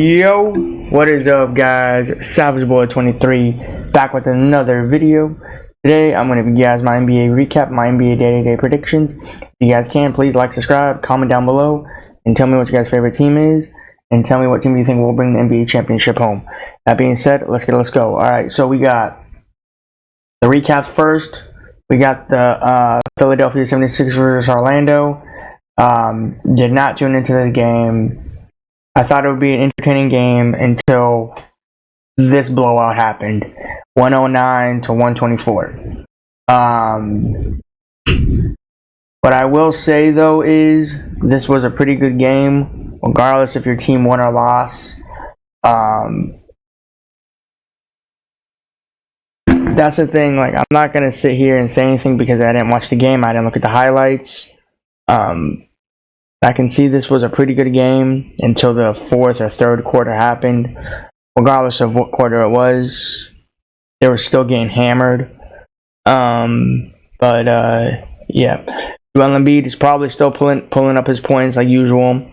Yo, what is up, guys? Savage Boy 23 back with another video. Today I'm going to give you guys my NBA recap, my NBA day-to-day predictions. If you guys can, please like, subscribe, comment down below, and tell me what your guys' favorite team is, and tell me what team you think will bring the NBA championship home. That being said, let's go. Alright, so we got the recaps first. We got the Philadelphia 76ers versus Orlando. Did not tune into this game. I thought it would be an entertaining game until this blowout happened. 109 to 124. What I will say, though, is this was a pretty good game, regardless if your team won or lost. That's the thing. Like, I'm not going to sit here and say anything because I didn't watch the game. I didn't look at the highlights. I can see this was a pretty good game until the fourth or third quarter happened. Regardless of what quarter it was, they were still getting hammered. Yeah. Joel Embiid is probably still pulling up his points like usual.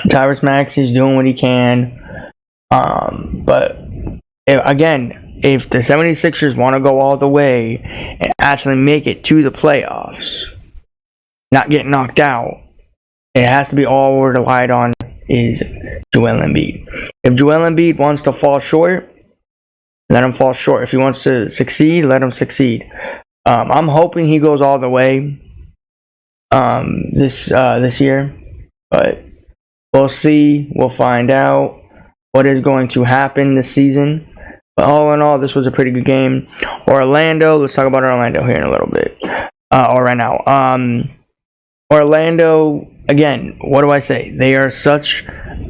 Tyrese Maxey is doing what he can. But if the 76ers want to go all the way and actually make it to the playoffs, not get knocked out, it has to be all we're relied on is Joel Embiid. If Joel Embiid wants to fall short, let him fall short. If he wants to succeed, let him succeed. I'm hoping he goes all the way this year, but we'll see. We'll find out what is going to happen this season. But all in all, this was a pretty good game. Orlando. Let's talk about Orlando here in a little bit, or right now. Orlando, again, what do I say? They are such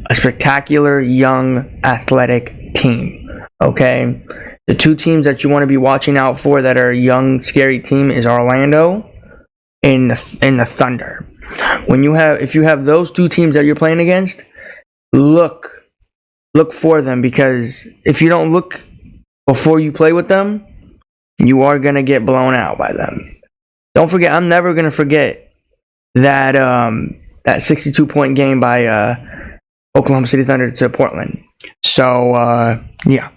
a spectacular, young, athletic team, okay? The two teams that you want to be watching out for that are a young, scary team is Orlando and the Thunder. If you have those two teams that you're playing against, look for them, because if you don't look before you play with them, you are going to get blown out by them. Don't forget, I'm never going to forget that 62-point game by Oklahoma City Thunder to Portland. So yeah.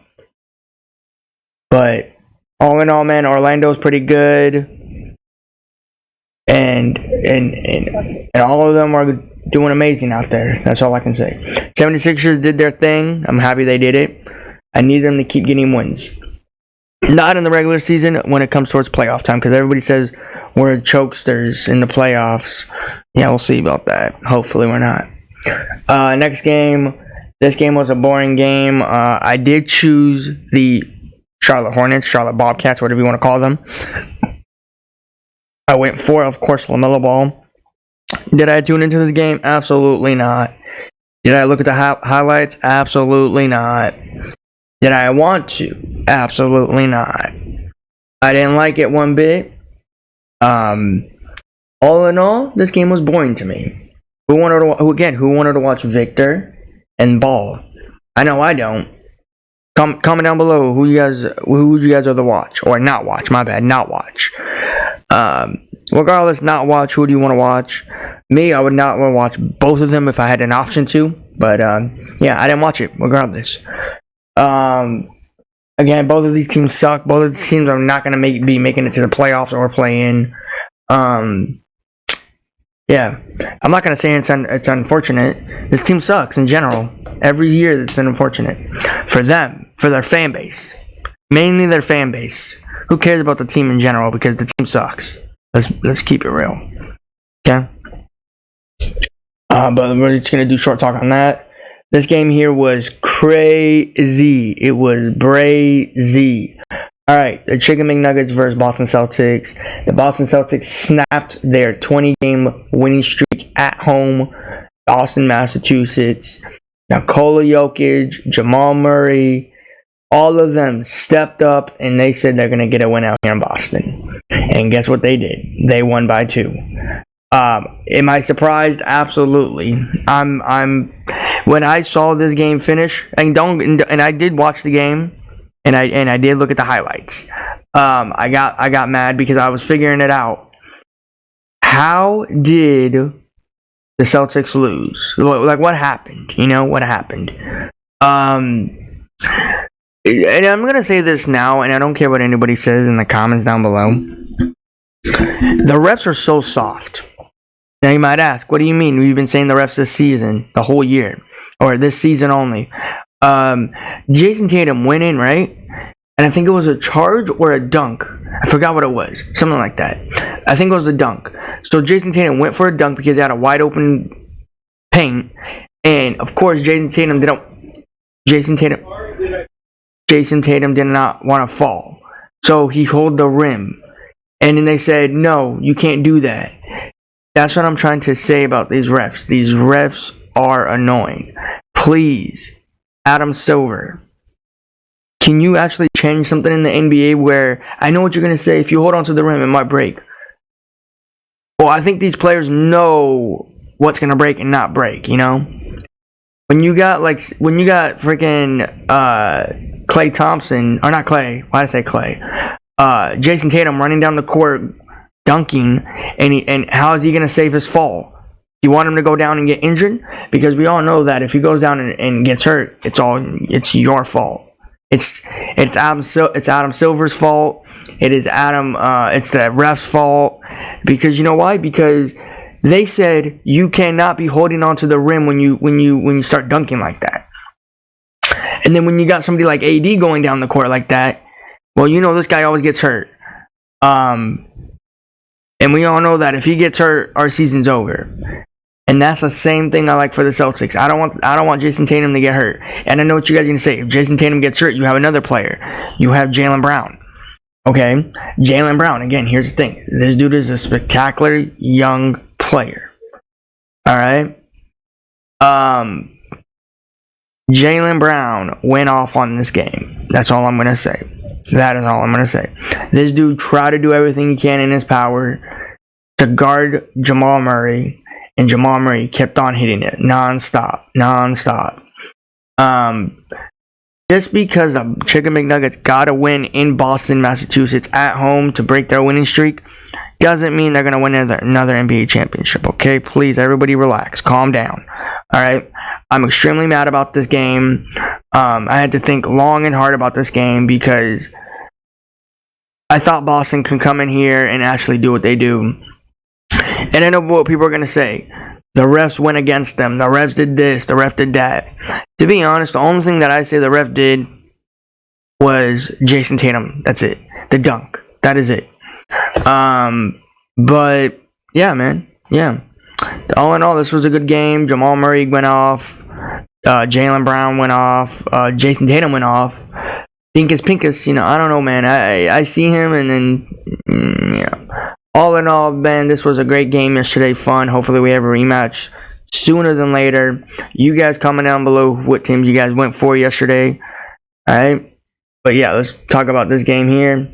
But all in all, man, Orlando's pretty good, and all of them are doing amazing out there. That's all I can say. 76ers did their thing. I'm happy they did it. I need them to keep getting wins. Not in the regular season, when it comes towards playoff time, because everybody says we're chokesters in the playoffs. Yeah, we'll see about that. Hopefully we're not. Next game. This game was a boring game. I did choose the Charlotte Hornets, Charlotte Bobcats, whatever you want to call them. I went for, of course, LaMelo Ball. Did I tune into this game? Absolutely not. Did I look at the highlights? Absolutely not. Did I want to? Absolutely not. I didn't like it one bit. All in all, this game was boring to me. Who wanted to watch Victor and Ball? I know I don't. Comment down below who you guys rather watch or not watch. My bad, not watch. Regardless, not watch. Who do you want to watch? Me, I would not want to watch both of them if I had an option to. But yeah, I didn't watch it. Regardless. Again, both of these teams suck. Both of these teams are not going to be making it to the playoffs or play-in. Yeah, I'm not going to say it's unfortunate. This team sucks in general. Every year it's unfortunate. For them, for their fan base. Mainly their fan base. Who cares about the team in general, because the team sucks. Let's keep it real. Okay? But we're just going to do short talk on that. This game here was crazy. It was brazy. Alright, the Chicken McNuggets versus Boston Celtics. The Boston Celtics snapped their 20-game winning streak at home, Boston, Massachusetts. Nikola Jokic, Jamal Murray, all of them stepped up and they said they're going to get a win out here in Boston. And guess what they did? They won by 2. Am I surprised? Absolutely. When I saw this game finish, and I did watch the game, and I did look at the highlights. I got mad because I was figuring it out. How did the Celtics lose? Like, what happened? You know, what happened? Um, and I'm gonna say this now, and I don't care what anybody says in the comments down below. The refs are so soft. Now you might ask, what do you mean? We've been saying the refs this season, the whole year, or this season only. Jason Tatum went in, right? And I think it was a charge or a dunk. I forgot what it was. Something like that. I think it was a dunk. So Jason Tatum went for a dunk because he had a wide open paint. And of course, Jason Tatum did not want to fall. So he held the rim. And then they said, no, you can't do that. That's what I'm trying to say about these refs. These refs are annoying. Please, Adam Silver, can you actually change something in the NBA where I know what you're going to say. If you hold on to the rim, it might break. Well, I think these players know what's going to break and not break, you know? When you got freaking Klay Thompson, or not Klay, why did I say Klay? Jason Tatum running down the court, dunking, and how is he going to save his fall? You want him to go down and get injured? Because we all know that if he goes down and gets hurt, it's your fault. It's Adam Silver's fault. It's the ref's fault. Because you know why? Because they said you cannot be holding onto the rim when you start dunking like that. And then when you got somebody like AD going down the court like that, well, you know this guy always gets hurt. And we all know that if he gets hurt, our season's over. And that's the same thing I like for the Celtics. I don't want Jason Tatum to get hurt. And I know what you guys are going to say. If Jason Tatum gets hurt, you have another player. You have Jaylen Brown. Okay? Jaylen Brown. Again, here's the thing. This dude is a spectacular young player. Alright? Jaylen Brown went off on this game. That's all I'm going to say. That is all I'm going to say. This dude tried to do everything he can in his power to guard Jamal Murray. And Jamal Murray kept on hitting it non-stop. Just because the Chicken McNuggets got to win in Boston, Massachusetts at home to break their winning streak doesn't mean they're going to win another NBA championship, okay? Please, everybody relax. Calm down. All right? I'm extremely mad about this game. I had to think long and hard about this game because I thought Boston could come in here and actually do what they do. And I know what people are going to say. The refs went against them. The refs did this. The ref did that. To be honest, the only thing that I say the ref did was Jason Tatum. That's it. The dunk. That is it. But, yeah, man. Yeah. All in all, this was a good game. Jamal Murray went off. Jaylen Brown went off. Jason Tatum went off. Dinkus Pinkus, I don't know, man. I see him and then, yeah. All in all, man, this was a great game yesterday. Fun. Hopefully we have a rematch sooner than later. You guys comment down below what teams you guys went for yesterday. Alright? But yeah, let's talk about this game here.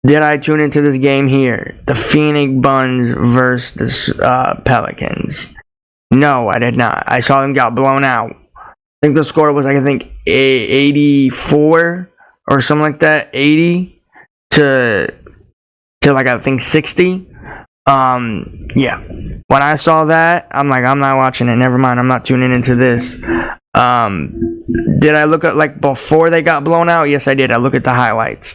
Did I tune into this game here? The Phoenix Suns versus the Pelicans. No, I did not. I saw them got blown out. I think the score was 84 or something like that. 80 to I think 60. Yeah. When I saw that, I'm like, I'm not watching it. Never mind. I'm not tuning into this. Did I look at before they got blown out? Yes, I did. I looked at the highlights.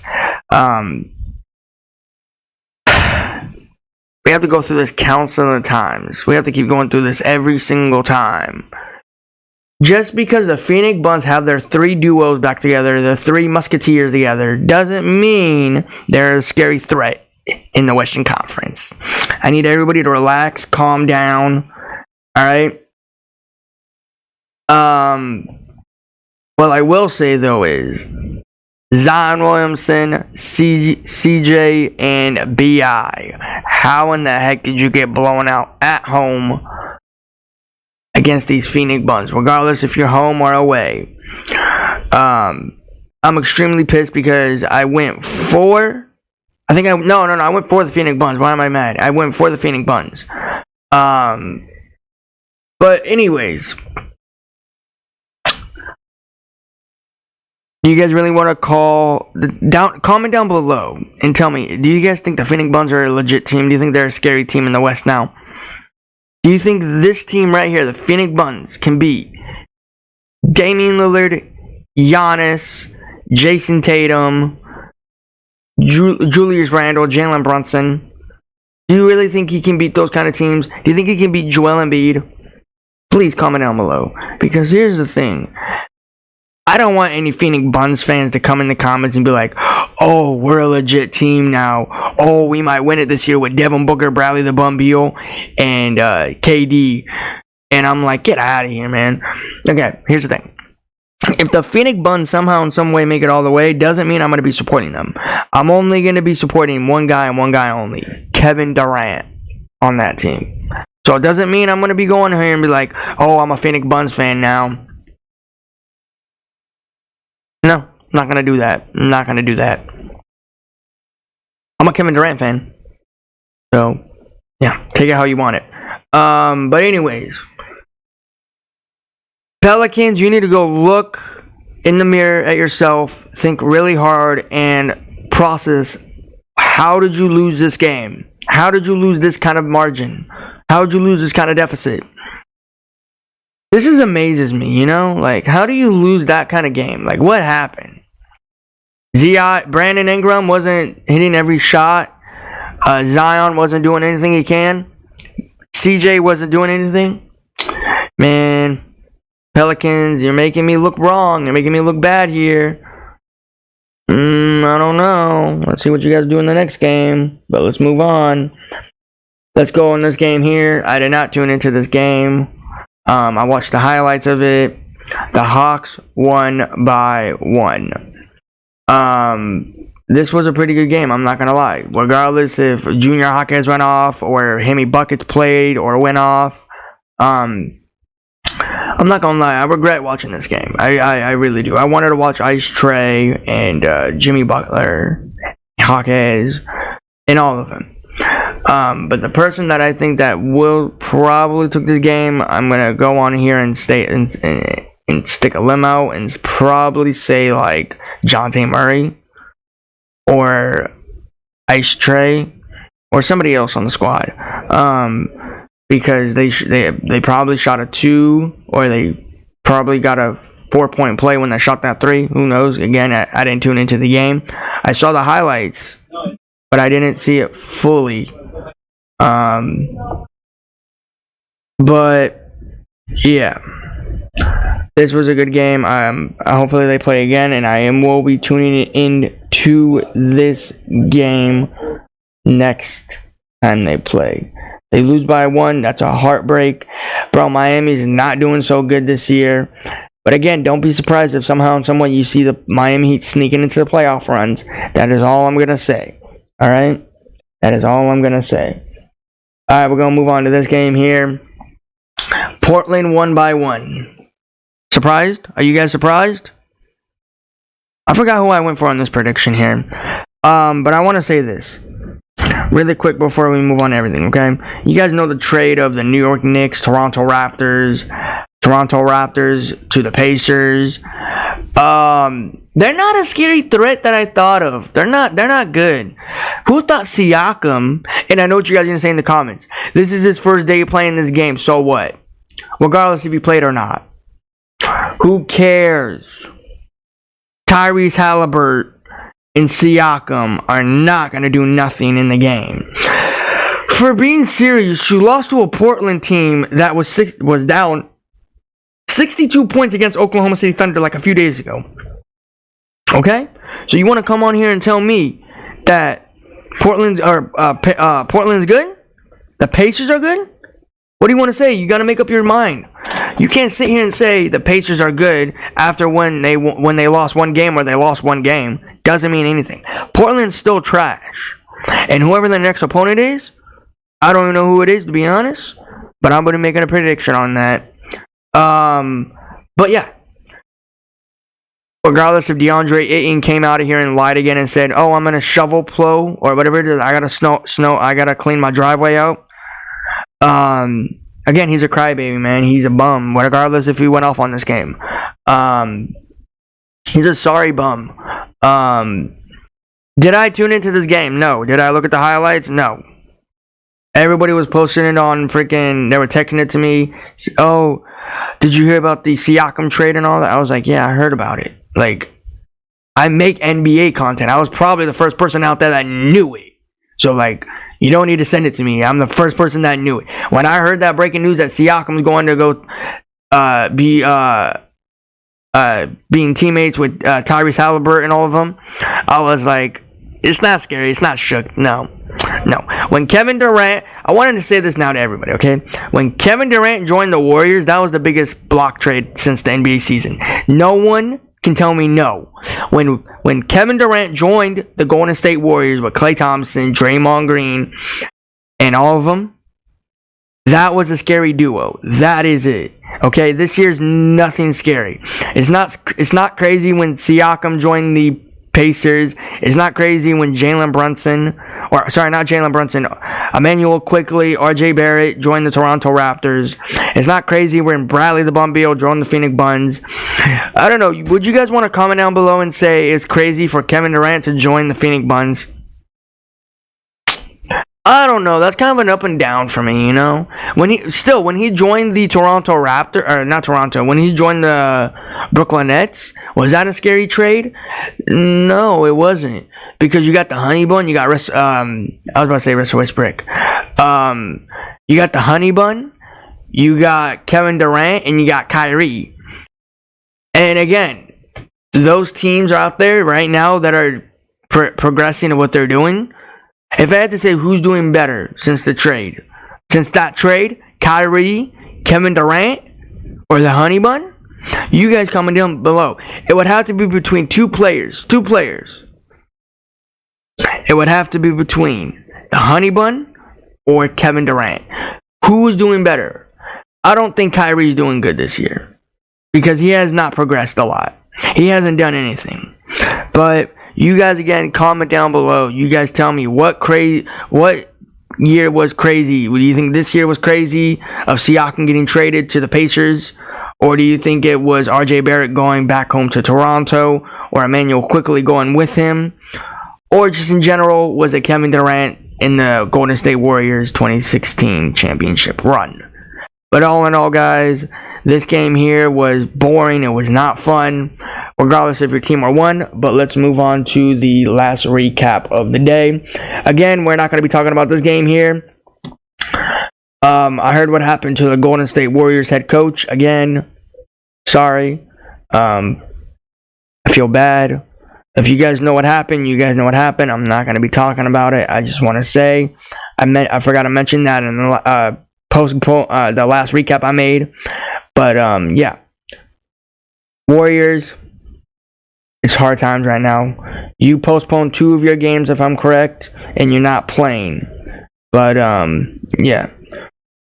We have to go through this countless of times. We have to keep going through this every single time. Just because the Phoenix Suns have their three duos back together, the three musketeers together, doesn't mean they're a scary threat in the Western Conference. I need everybody to relax, calm down. Alright? What I will say though is Zion Williamson, CJ, and B.I. How in the heck did you get blown out at home against these Phoenix Suns, regardless if you're home or away? I'm extremely pissed because I went for... I went for the Phoenix Suns. Why am I mad? I went for the Phoenix Suns. But anyways... Do you guys really want to comment down below and tell me, do you guys think the Phoenix Suns are a legit team? Do you think they're a scary team in the West now? Do you think this team right here, the Phoenix Suns, can beat Damian Lillard, Giannis, Jason Tatum, Julius Randle, Jalen Brunson. Do you really think he can beat those kind of teams? Do you think he can beat Joel Embiid? Please comment down below. Because here's the thing. I don't want any Phoenix Suns fans to come in the comments and be like, oh, we're a legit team now. Oh, we might win it this year with Devin Booker, Bradley the Bum Beal, and KD. And I'm like, get out of here, man. Okay, here's the thing. If the Phoenix Suns somehow in some way make it all the way, doesn't mean I'm going to be supporting them. I'm only going to be supporting one guy and one guy only. Kevin Durant on that team. So it doesn't mean I'm going to be going here and be like, oh, I'm a Phoenix Suns fan now. No, I'm not going to do that. I'm not going to do that. I'm a Kevin Durant fan. So, yeah, take it how you want it. But anyways, Pelicans, you need to go look in the mirror at yourself, think really hard, and process, how did you lose this game? How did you lose this kind of margin? How did you lose this kind of deficit? This is amazes me, you know? Like, how do you lose that kind of game? Like, what happened? Brandon Ingram wasn't hitting every shot. Zion wasn't doing anything he can. CJ wasn't doing anything. Man, Pelicans, you're making me look wrong. You're making me look bad here. I don't know. Let's see what you guys do in the next game. But let's move on. Let's go in this game here. I did not tune into this game. I watched the highlights of it. The Hawks won by 1. This was a pretty good game, I'm not going to lie. Regardless if Junior Hawkins went off or Hemi Buckets played or went off. I'm not going to lie. I regret watching this game. I really do. I wanted to watch Ice Trae and Jimmy Butler, Hawkins, and all of them. But the person that I think that will probably took this game, I'm gonna go on here and stay and stick a limb out and probably say like Jonte Murray or Ice Trae or somebody else on the squad. Because they probably shot a 2 or they probably got a 4-point play when they shot that 3. Who knows? Again, I didn't tune into the game. I saw the highlights, but I didn't see it fully. But yeah, this was a good game. Hopefully they play again, and will be tuning in to this game next time they play. They lose by 1. That's a heartbreak, bro. Miami's not doing so good this year. But again, don't be surprised if somehow in some way you see the Miami Heat sneaking into the playoff runs. That is all I'm gonna say. All right, that is all I'm gonna say. All right, we're going to move on to this game here. Portland won by 1. Surprised? Are you guys surprised? I forgot who I went for on this prediction here. But I want to say this really quick before we move on to everything, okay? You guys know the trade of the New York Knicks, Toronto Raptors to the Pacers. They're not a scary threat that I thought of. They're not good. Who thought Siakam, and I know what you guys are going to say in the comments, this is his first day playing this game, so what? Regardless if he played or not. Who cares? Tyrese Halliburton and Siakam are not going to do nothing in the game. For being serious, you lost to a Portland team that was down 62 points against Oklahoma City Thunder like a few days ago. Okay? So you want to come on here and tell me that Portland's good? The Pacers are good? What do you want to say? You got to make up your mind. You can't sit here and say the Pacers are good after when they lost one game or they lost one game. Doesn't mean anything. Portland's still trash. And whoever the next opponent is, I don't even know who it is, to be honest. But I'm going to be making a prediction on that. But yeah. Regardless if DeAndre Ayton came out of here and lied again and said, "Oh, I'm gonna shovel plow or whatever it is. I gotta clean my driveway out." Again, he's a crybaby, man. He's a bum. Regardless if he went off on this game, he's a sorry bum. Did I tune into this game? No. Did I look at the highlights? No. Everybody was posting it on freaking. They were texting it to me. Oh, did you hear about the Siakam trade and all that? I was like, yeah, I heard about it. Like, I make NBA content. I was probably the first person out there that knew it. So, like, you don't need to send it to me. I'm the first person that knew it. When I heard that breaking news that Siakam's going to go being teammates with Tyrese Halliburton and all of them, I was like, it's not scary. It's not shook. No. When Kevin Durant, I wanted to say this now to everybody, okay? When Kevin Durant joined the Warriors, that was the biggest block trade since the NBA season. No one can tell me no. When Kevin Durant joined the Golden State Warriors with Klay Thompson, Draymond Green, and all of them, that was a scary duo. That is it. Okay, this year's nothing scary. It's not crazy when Siakam joined the Pacers. It's not crazy when Emmanuel Quickley, RJ Barrett joined the Toronto Raptors. It's not crazy when Bradley the Bum Beal joined the Phoenix Suns. I don't know. Would you guys want to comment down below and say it's crazy for Kevin Durant to join the Phoenix Suns? I don't know. That's kind of an up and down for me, you know. When he joined the when he joined the Brooklyn Nets, was that a scary trade? No, it wasn't, because you got the honey bun. You got I was about to say Russell Westbrook. You got the honey bun. You got Kevin Durant, and you got Kyrie. And again, those teams are out there right now that are progressing in what they're doing. If I had to say who's doing better since that trade, Kyrie, Kevin Durant, or the Honey Bun, you guys comment down below. It would have to be between two players. It would have to be between the Honey Bun or Kevin Durant. Who is doing better? I don't think Kyrie's doing good this year, because he has not progressed a lot. He hasn't done anything. But you guys, again, comment down below. You guys tell me what year was crazy. Do you think this year was crazy of Siakam getting traded to the Pacers? Or do you think it was RJ Barrett going back home to Toronto, or Emmanuel Quickley going with him? Or just in general, was it Kevin Durant in the Golden State Warriors 2016 championship run? But all in all, guys, this game here was boring. It was not fun, regardless if your team won. But let's move on to the last recap of the day. Again, we're not going to be talking about this game here. I heard what happened to the Golden State Warriors head coach. Again, sorry. I feel bad. If you guys know what happened, you guys know what happened. I'm not going to be talking about it. I just want to say, I forgot to mention that in the the last recap I made. But yeah, Warriors, it's hard times right now. You postponed 2 of your games, if I'm correct, and you're not playing. But yeah,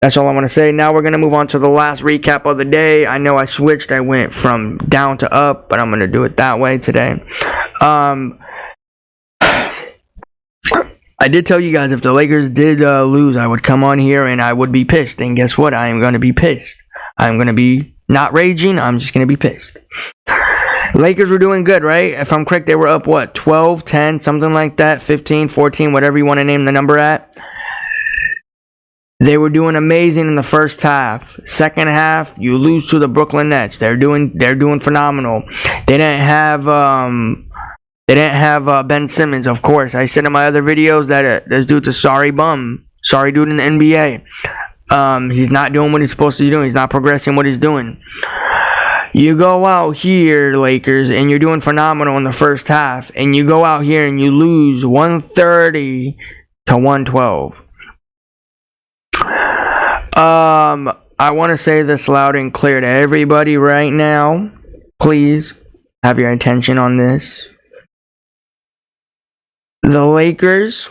that's all I want to say. Now we're going to move on to the last recap of the day. I know I switched. I went from down to up, but I'm going to do it that way today. I did tell you guys if the Lakers did lose, I would come on here and I would be pissed. And guess what? I am going to be pissed. I'm going to be not raging. I'm just going to be pissed. Lakers were doing good, right? If I'm correct, they were up, 12, 10, something like that, 15, 14, whatever you want to name the number at. They were doing amazing in the first half. Second half, you lose to the Brooklyn Nets. They're doing phenomenal. They didn't have Ben Simmons, of course. I said in my other videos that this dude's a sorry bum. Sorry dude in the NBA. He's not doing what he's supposed to be doing. He's not progressing what he's doing. You go out here, Lakers, and you're doing phenomenal in the first half. And you go out here and you lose 130 to 112. I want to say this loud and clear to everybody right now. Please have your attention on this. The Lakers,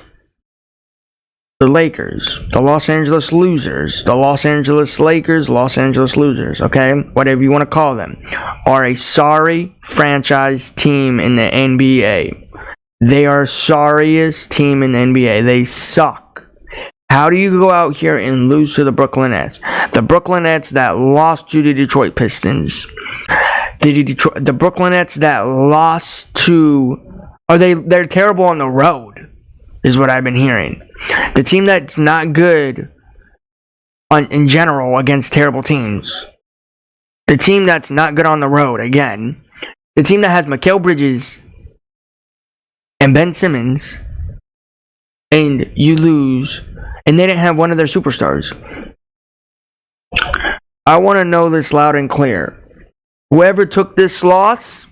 the Los Angeles losers, the Los Angeles Lakers, Los Angeles losers, okay? Whatever you want to call them, are a sorry franchise team in the NBA. They are sorriest team in the NBA. They suck. How do you go out here and lose to the Brooklyn Nets? The Brooklyn Nets that lost to the Detroit Pistons. The Brooklyn Nets that lost to... they're terrible on the road, is what I've been hearing. The team that's not good in general against terrible teams. The team that's not good on the road, again. The team that has Mikal Bridges and Ben Simmons, and you lose, and they didn't have one of their superstars. I want to know this loud and clear. Whoever took this loss,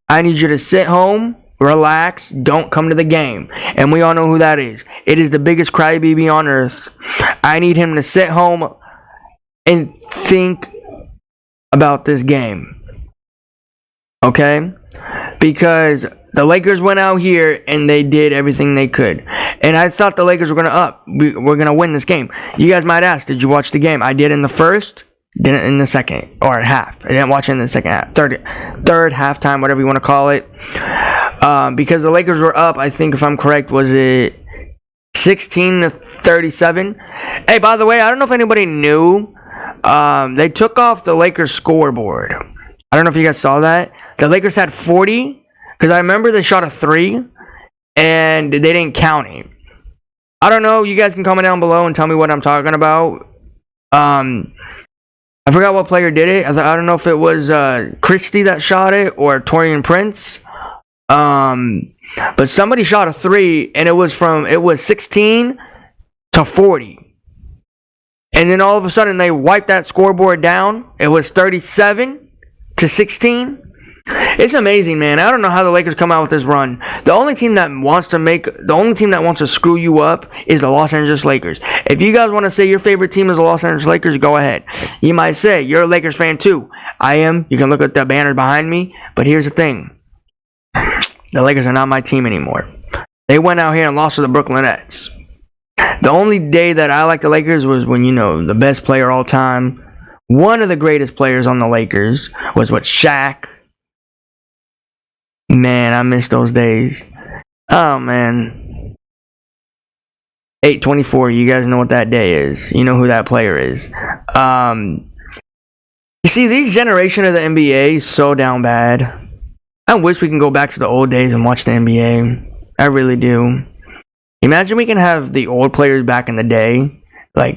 I need you to sit home, relax, don't come to the game. And we all know who that is. It is the biggest crybaby on earth. I need him to sit home and think about this game. Okay? Because the Lakers went out here and they did everything they could. And I thought the Lakers were going to win this game. You guys might ask, did you watch the game? I did in the first, didn't in the second, or half. I didn't watch it in the second half. Third halftime, whatever you want to call it. Because the Lakers were up, I think if I'm correct, was it 16-37? Hey, by the way, I don't know if anybody knew. They took off the Lakers scoreboard. I don't know if you guys saw that. The Lakers had 40, because I remember they shot a 3, and they didn't count it. I don't know. You guys can comment down below and tell me what I'm talking about. I forgot what player did it. I don't know if it was Christie that shot it or Taurean Prince. But somebody shot a 3, and it was 16 to 40. And then all of a sudden they wiped that scoreboard down. It was 37 to 16. It's amazing, man. I don't know how the Lakers come out with this run. The only team that wants to screw you up is the Los Angeles Lakers. If you guys want to say your favorite team is the Los Angeles Lakers, go ahead. You might say you're a Lakers fan too. I am. You can look at the banner behind me. But here's the thing. The Lakers are not my team anymore. They went out here and lost to the Brooklyn Nets. The only day that I liked the Lakers was when, the best player all time, one of the greatest players on the Lakers was Shaq. Man, I miss those days. Oh, man. 8/24, you guys know what that day is. You know who that player is. You see, these generation of the NBA is so down bad. I wish we can go back to the old days and watch the NBA. I really do. Imagine we can have the old players back in the day,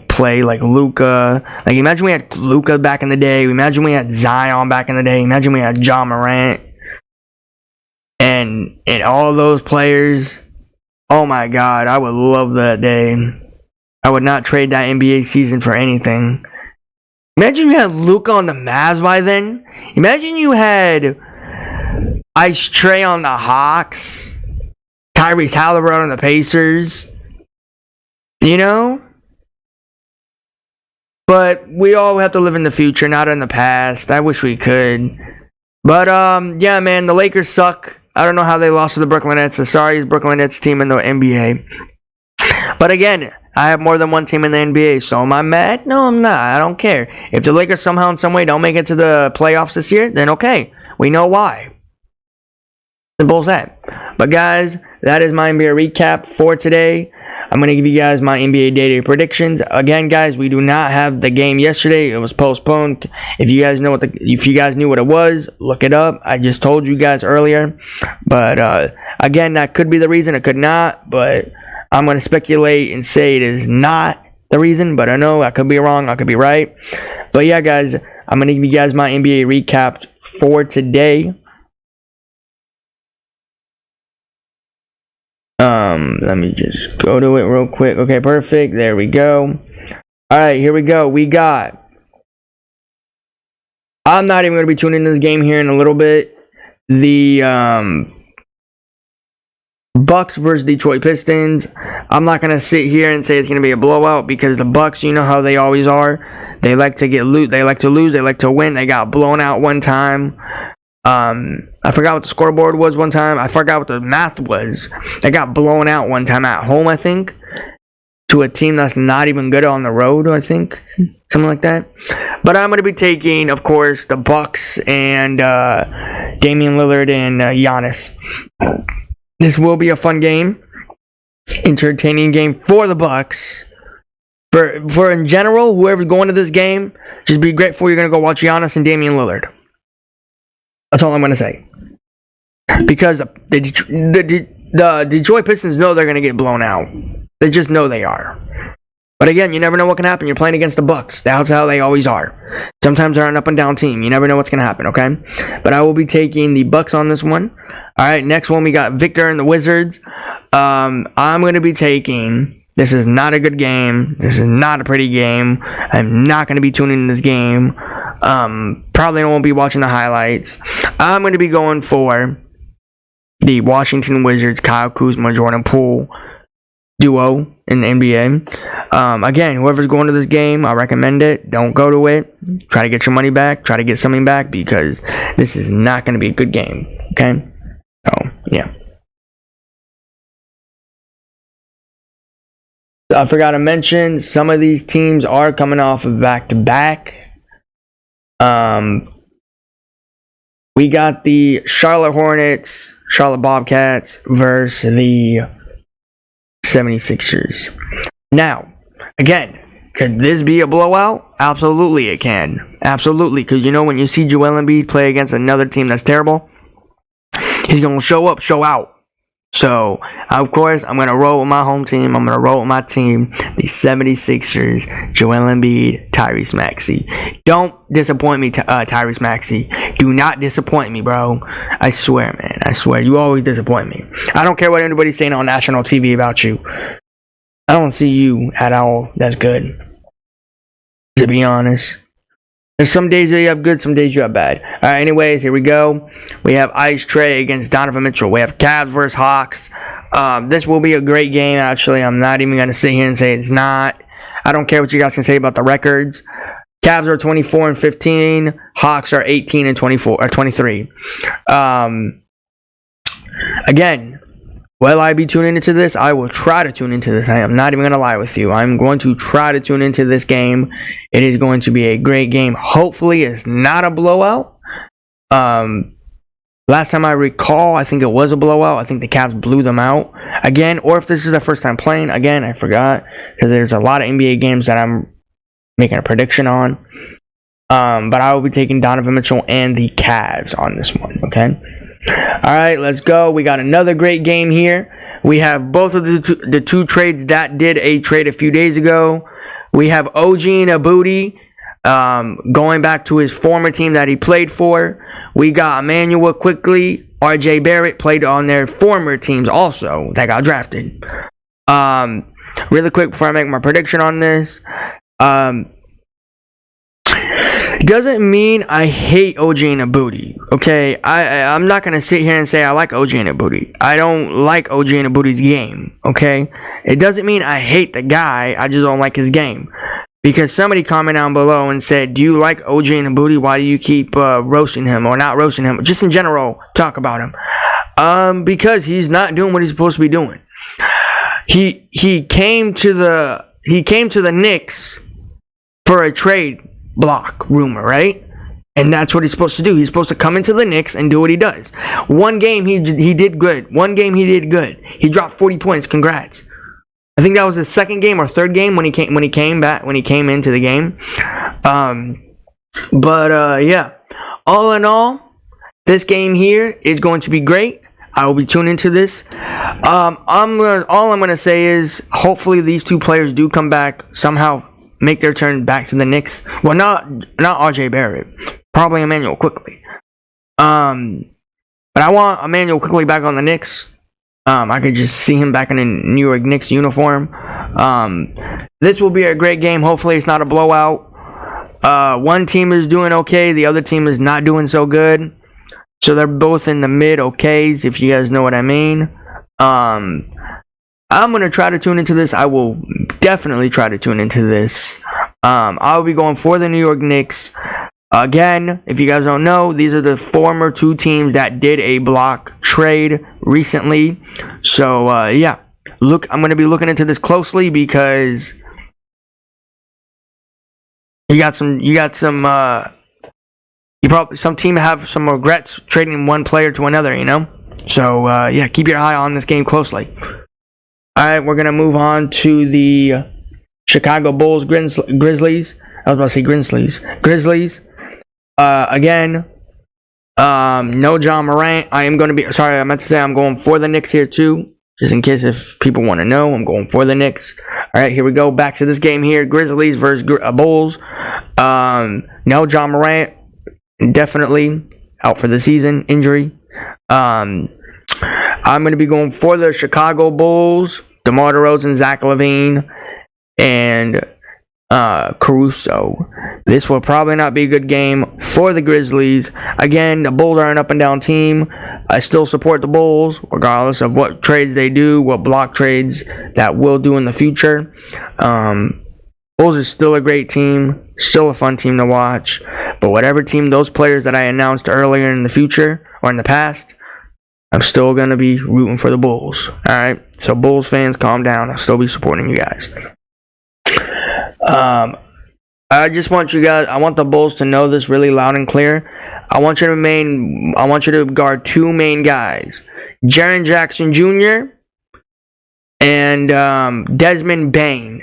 play like Luka. Imagine we had Luka back in the day. Imagine we had Zion back in the day. Imagine we had Ja Morant. And all those players. Oh my God, I would love that day. I would not trade that NBA season for anything. Imagine you had Luka on the Mavs by then. Imagine you had Ice Trae on the Hawks. Tyrese Halliburton on the Pacers. But we all have to live in the future, not in the past. I wish we could. But, yeah, man, the Lakers suck. I don't know how they lost to the Brooklyn Nets. The sorriest Brooklyn Nets team in the NBA. But again, I have more than one team in the NBA, so am I mad? No, I'm not. I don't care. If the Lakers somehow in some way don't make it to the playoffs this year, then okay. We know why. Simple as that. But guys, that is my NBA recap for today. I'm going to give you guys my NBA day-to-day predictions. Again, guys, we do not have the game yesterday. It was postponed. If you guys knew what it was, look it up. I just told you guys earlier. But again, that could be the reason. It could not. But I'm going to speculate and say it is not the reason. But I know I could be wrong. I could be right. But yeah, guys, I'm going to give you guys my NBA recap for today. Let me just go to it real quick. Okay, perfect. There we go. Alright, here we go. I'm not even going to be tuning in this game here in a little bit. The Bucks versus Detroit Pistons. I'm not going to sit here and say it's going to be a blowout because the Bucks, you know how they always are. They like to lose. They like to win. They got blown out one time. I forgot what the scoreboard was one time. I forgot what the math was. They got blown out one time at home, I think, to a team that's not even good on the road, I think. Something like that. But I'm going to be taking, of course, the Bucks and Damian Lillard and Giannis. This will be a fun game. Entertaining game for the Bucks. For in general, whoever's going to this game, just be grateful you're going to go watch Giannis and Damian Lillard. That's all I'm going to say. Because the Detroit Pistons know they're going to get blown out. They just know they are. But again, you never know what can happen. You're playing against the Bucks. That's how they always are. Sometimes they're an up and down team. You never know what's going to happen, okay? But I will be taking the Bucks on this one. All right, next one we got Victor and the Wizards. I'm going to be taking... This is not a good game. This is not a pretty game. I'm not going to be tuning in this game. Probably won't be watching the highlights. I'm going to be going for the Washington Wizards, Kyle Kuzma, Jordan Poole duo in the NBA. Again, whoever's going to this game, I recommend it. Don't go to it. Try to get your money back. Try to get something back because this is not going to be a good game. Okay? So, yeah. I forgot to mention, some of these teams are coming off of back-to-back. We got the Charlotte Hornets, Charlotte Bobcats versus the 76ers. Now, again, could this be a blowout? Absolutely it can. Absolutely, because you know when you see Joel Embiid play against another team that's terrible, he's going to show up, show out. So, of course, I'm going to roll with my home team. I'm going to roll with my team, the 76ers, Joel Embiid, Tyrese Maxey. Don't disappoint me, Tyrese Maxey. Do not disappoint me, bro. I swear, man. I swear. You always disappoint me. I don't care what anybody's saying on national TV about you. I don't see you at all that's good, to be honest. There's some days that you have good, some days you have bad. All right, anyways, here we go. We have Ice Trae against Donovan Mitchell. We have Cavs versus Hawks. This will be a great game, actually. I'm not even going to sit here and say it's not. I don't care what you guys can say about the records. Cavs are 24-15. Hawks are 18-23. Again, will I be tuning into this? I will try to tune into this. I am not even going to lie with you. I'm going to try to tune into this game. It is going to be a great game. Hopefully, it's not a blowout. Last time I recall, I think it was a blowout. I think the Cavs blew them out. Again, or if this is their first time playing. Again, I forgot. Because there's a lot of NBA games that I'm making a prediction on. But I will be taking Donovan Mitchell and the Cavs on this one. Okay? Alright, let's go. We got another great game here. We have both of the two trades that did a trade a few days ago. We have OG Anunoby going back to his former team that he played for. We got Emmanuel Quickley, RJ Barrett played on their former teams also that got drafted. Really quick before I make my prediction on this. Doesn't mean I hate OG Anunoby, okay? I'm not going to sit here and say I like OG Anunoby. I don't like OG Anunoby's game, okay? It doesn't mean I hate the guy. I just don't like his game. Because somebody commented down below and said, do you like OG Anunoby? Why do you keep roasting him or not roasting him? Just in general, talk about him. Because he's not doing what he's supposed to be doing. He came to the Knicks for a trade block rumor, right? And that's what he's supposed to do. He's supposed to come into the Knicks and do what he does. One game he did good. One game he did good. He dropped 40 points. Congrats. I think that was his second game or third game when he came into the game. Yeah. All in all, this game here is going to be great. I will be tuning into this. All I'm gonna say is hopefully these two players do come back somehow. Make their turn back to the Knicks. Well, not RJ Barrett. Probably Emmanuel Quickley. But I want Emmanuel Quickley back on the Knicks. I could just see him back in a New York Knicks uniform. This will be a great game. Hopefully it's not a blowout. One team is doing okay. The other team is not doing so good. So they're both in the mid-okays, if you guys know what I mean. I'm going to try to tune into this. I will definitely try to tune into this. I'll be going for the New York Knicks. Again, if you guys don't know, these are the former two teams that did a block trade recently. So, yeah. I'm going to be looking into this closely because some team have some regrets trading one player to another, you know? So, yeah, keep your eye on this game closely. Alright, we're going to move on to the Chicago Bulls Grizzlies. I was about to say Grizzlies. Again, no John Morant. I meant to say I'm going for the Knicks here too. Just in case if people want to know, I'm going for the Knicks. All right, here we go. Back to this game here. Grizzlies versus Bulls. No John Morant. Definitely out for the season. Injury. I'm going to be going for the Chicago Bulls. DeMar DeRozan, Zach LaVine, and Caruso. This will probably not be a good game for the Grizzlies. Again, the Bulls are an up and down team. I still support the Bulls, regardless of what trades they do, what block trades that we'll do in the future. Bulls is still a great team, still a fun team to watch. But whatever team, those players that I announced earlier in the future or in the past, I'm still going to be rooting for the Bulls. Alright, so Bulls fans, calm down. I'll still be supporting you guys. I just want you guys, I want the Bulls to know this really loud and clear. I want you to guard two main guys. Jaren Jackson Jr. and Desmond Bane.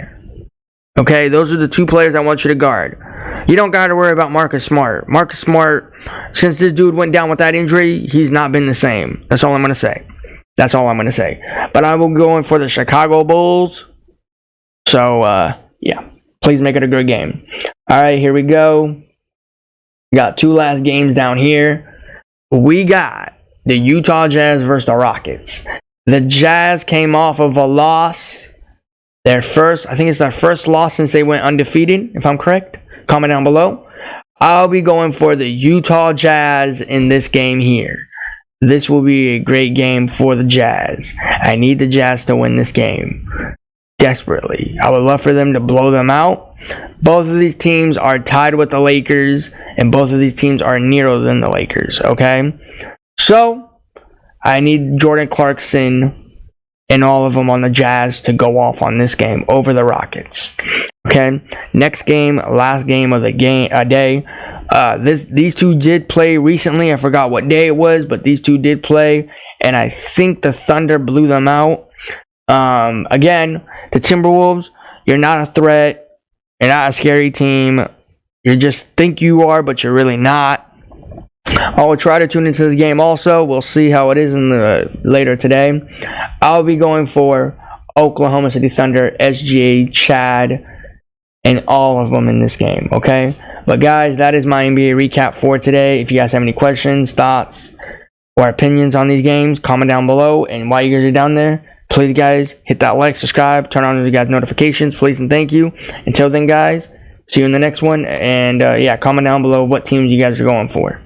Okay, those are the two players I want you to guard. You don't got to worry about Marcus Smart. Marcus Smart, since this dude went down with that injury, he's not been the same. That's all I'm going to say. But I will go in for the Chicago Bulls. So, yeah. Please make it a good game. All right, here we go. We got two last games down here. We got the Utah Jazz versus the Rockets. The Jazz came off of a loss. I think it's their first loss since they went undefeated, if I'm correct. Comment down below. I'll be going for the Utah Jazz in this game here. This will be a great game for the Jazz. I need the Jazz to win this game. Desperately. I would love for them to blow them out. Both of these teams are tied with the Lakers, and both of these teams are nearer than the Lakers, okay? So, I need Jordan Clarkson and all of them on the Jazz to go off on this game over the Rockets. Okay? Next game, last game of the day. These two did play recently. I forgot what day it was, but these two did play, and I think the Thunder blew them out. Again, the Timberwolves, you're not a threat. You're not a scary team. You just think you are, but you're really not. I will try to tune into this game also. We'll see how it is later today. I'll be going for Oklahoma City Thunder, SGA, Chad, and all of them in this game, okay? But guys, that is my NBA recap for today. If you guys have any questions, thoughts, or opinions on these games, comment down below. And while you guys are down there, please, guys, hit that like, subscribe, turn on the guys' notifications, please, and thank you. Until then, guys, see you in the next one. And, yeah, comment down below what teams you guys are going for.